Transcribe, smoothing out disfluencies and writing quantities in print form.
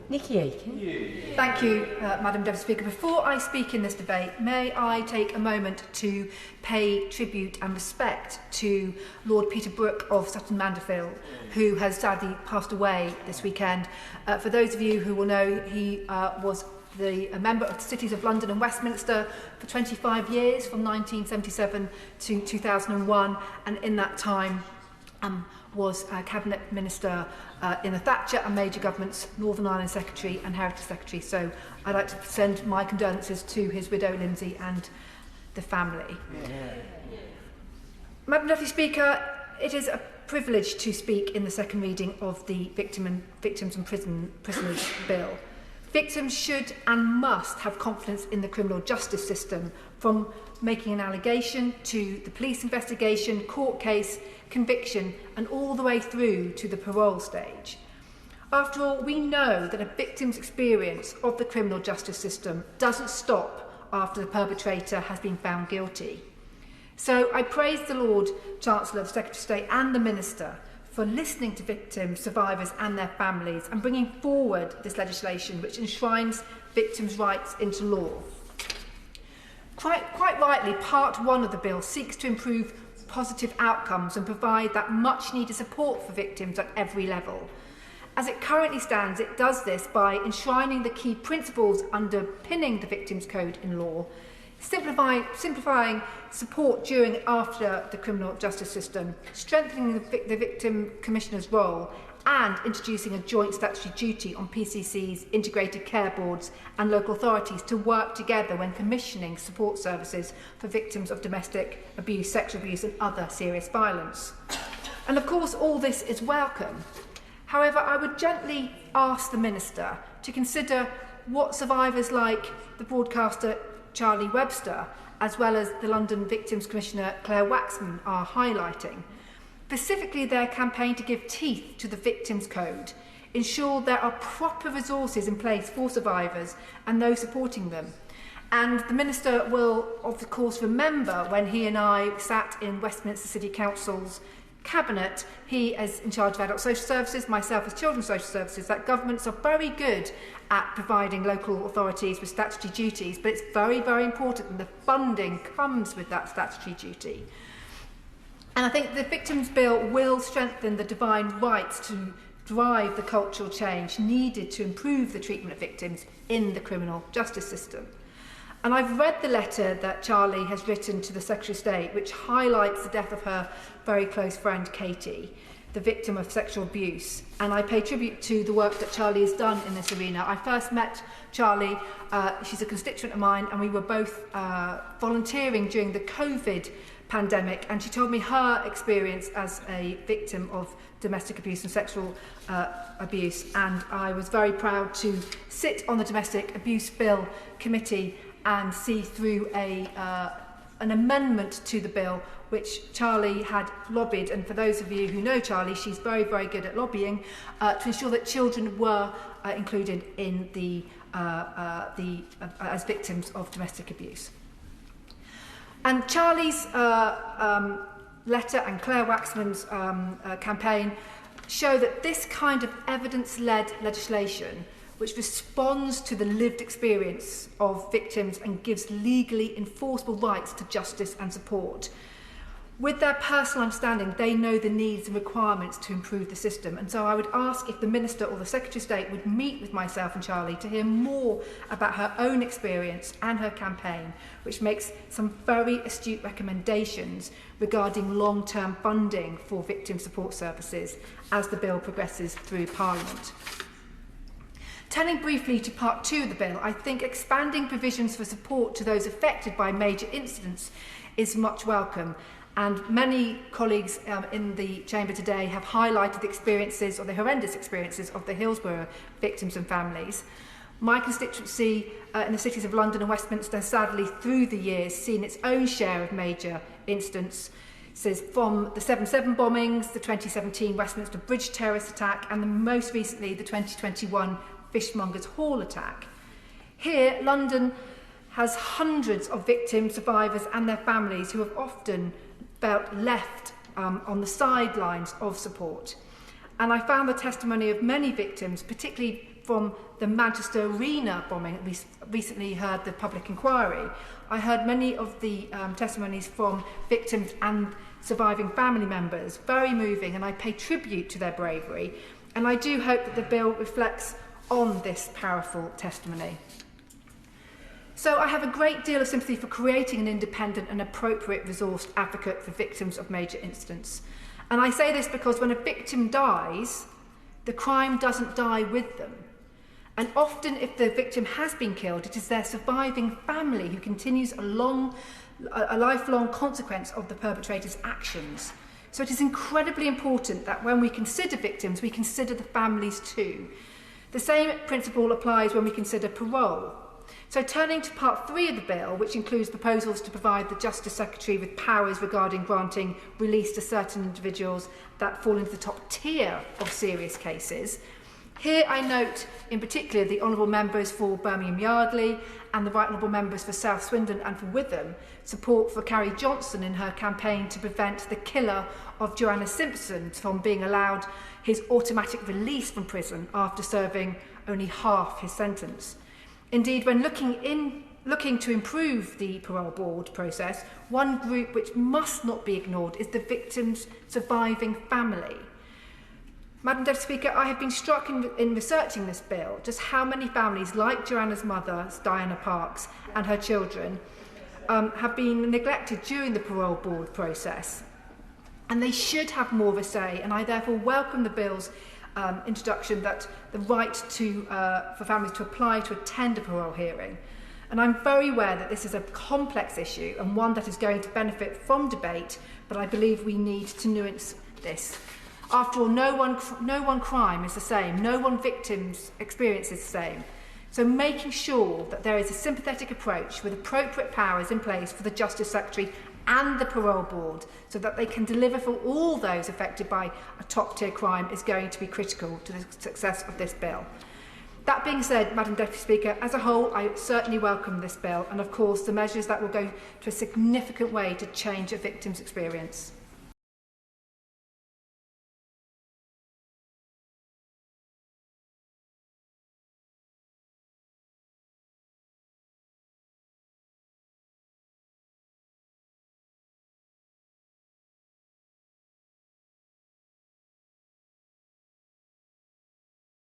Nickie Aiken. Thank you, Madam Deputy Speaker. Before I speak in this debate, may I take a moment to pay tribute and respect to Lord Peter Brooke of Sutton Manderfield, who has sadly passed away this weekend. For those of you who will know, he was a member of the Cities of London and Westminster for 25 years, from 1977 to 2001, and in that time was Cabinet Minister in the Thatcher and Major governments, Northern Ireland Secretary and Heritage Secretary. So I'd like to send my condolences to his widow Lindsay and the family. Madam Deputy Speaker, it is a privilege to speak in the second reading of the Victims and Prisoners Bill. Victims should and must have confidence in the criminal justice system, from making an allegation to the police investigation, court case, conviction, and all the way through to the parole stage. After all, we know that a victim's experience of the criminal justice system doesn't stop after the perpetrator has been found guilty. So I praise the Lord Chancellor, the Secretary of State and the Minister for listening to victims, survivors and their families and bringing forward this legislation which enshrines victims' rights into law. Quite rightly, Part 1 of the bill seeks to improve positive outcomes and provide that much needed support for victims at every level. As it currently stands, it does this by enshrining the key principles underpinning the Victims Code in law, simplifying support during and after the criminal justice system, strengthening the Victim Commissioner's role, and introducing a joint statutory duty on PCCs, integrated care boards and local authorities to work together when commissioning support services for victims of domestic abuse, sexual abuse and other serious violence. And of course all this is welcome. However, I would gently ask the Minister to consider what survivors like the broadcaster Charlie Webster, as well as the London Victims Commissioner Claire Waxman, are highlighting. Specifically their campaign to give teeth to the Victims Code, ensure there are proper resources in place for survivors and those supporting them. And the Minister will, of course, remember when he and I sat in Westminster City Council's Cabinet, he is in charge of adult social services, myself as children's social services, that governments are very good at providing local authorities with statutory duties, but it's very, very important and the funding comes with that statutory duty. And I think the Victims Bill will strengthen the divine rights to drive the cultural change needed to improve the treatment of victims in the criminal justice system. And I've read the letter that Charlie has written to the Secretary of State, which highlights the death of her very close friend Katie, the victim of sexual abuse. And I pay tribute to the work that Charlie has done in this arena. I first met Charlie, she's a constituent of mine, and we were both volunteering during the COVID pandemic, and she told me her experience as a victim of domestic abuse and sexual abuse, and I was very proud to sit on the Domestic Abuse Bill Committee and see through an amendment to the bill which Charlie had lobbied. And for those of you who know Charlie, she's very, very good at lobbying to ensure that children were included in as victims of domestic abuse. And Charlie's letter and Claire Waxman's campaign show that this kind of evidence-led legislation, which responds to the lived experience of victims and gives legally enforceable rights to justice and support. With their personal understanding, they know the needs and requirements to improve the system. And so I would ask if the Minister or the Secretary of State would meet with myself and Charlie to hear more about her own experience and her campaign, which makes some very astute recommendations regarding long-term funding for victim support services as the bill progresses through Parliament. Turning briefly to Part 2 of the bill, I think expanding provisions for support to those affected by major incidents is much welcome. And many colleagues in the chamber today have highlighted the experiences, or the horrendous experiences, of the Hillsborough victims and families. My constituency in the cities of London and Westminster has sadly through the years seen its own share of major incidents, from the 7/7 bombings, the 2017 Westminster Bridge terrorist attack, and most recently the 2021 Fishmongers Hall attack. Here, London has hundreds of victims, survivors and their families who have often felt left on the sidelines of support. And I found the testimony of many victims, particularly from the Manchester Arena bombing. We recently heard the public inquiry. I heard many of the testimonies from victims and surviving family members, very moving, and I pay tribute to their bravery. And I do hope that the bill reflects on this powerful testimony. So I have a great deal of sympathy for creating an independent and appropriate resourced advocate for victims of major incidents. And I say this because when a victim dies, the crime doesn't die with them. And often if the victim has been killed, it is their surviving family who continues a lifelong consequence of the perpetrator's actions. So it is incredibly important that when we consider victims, we consider the families too. The same principle applies when we consider parole. So turning to part 3 of the bill, which includes proposals to provide the Justice Secretary with powers regarding granting release to certain individuals that fall into the top tier of serious cases. Here I note in particular the Honourable Members for Birmingham Yardley and the Right Honourable Members for South Swindon and for Witham support for Carrie Johnson in her campaign to prevent the killer of Joanna Simpson from being allowed his automatic release from prison after serving only half his sentence. Indeed, when looking to improve the parole board process, one group which must not be ignored is the victim's surviving family. Madam Deputy Speaker, I have been struck in researching this bill just how many families like Joanna's mother, Diana Parks, and her children have been neglected during the parole board process. And they should have more of a say, and I therefore welcome the bill's introduction that the right for families to apply to attend a parole hearing. And I'm very aware that this is a complex issue and one that is going to benefit from debate, but I believe we need to nuance this. After all, no one crime is the same, no one victim's experience is the same. So making sure that there is a sympathetic approach with appropriate powers in place for the Justice Secretary and the parole board so that they can deliver for all those affected by a top-tier crime is going to be critical to the success of this bill. That being said, Madam Deputy Speaker, as a whole, I certainly welcome this bill and, of course, the measures that will go to a significant way to change a victim's experience.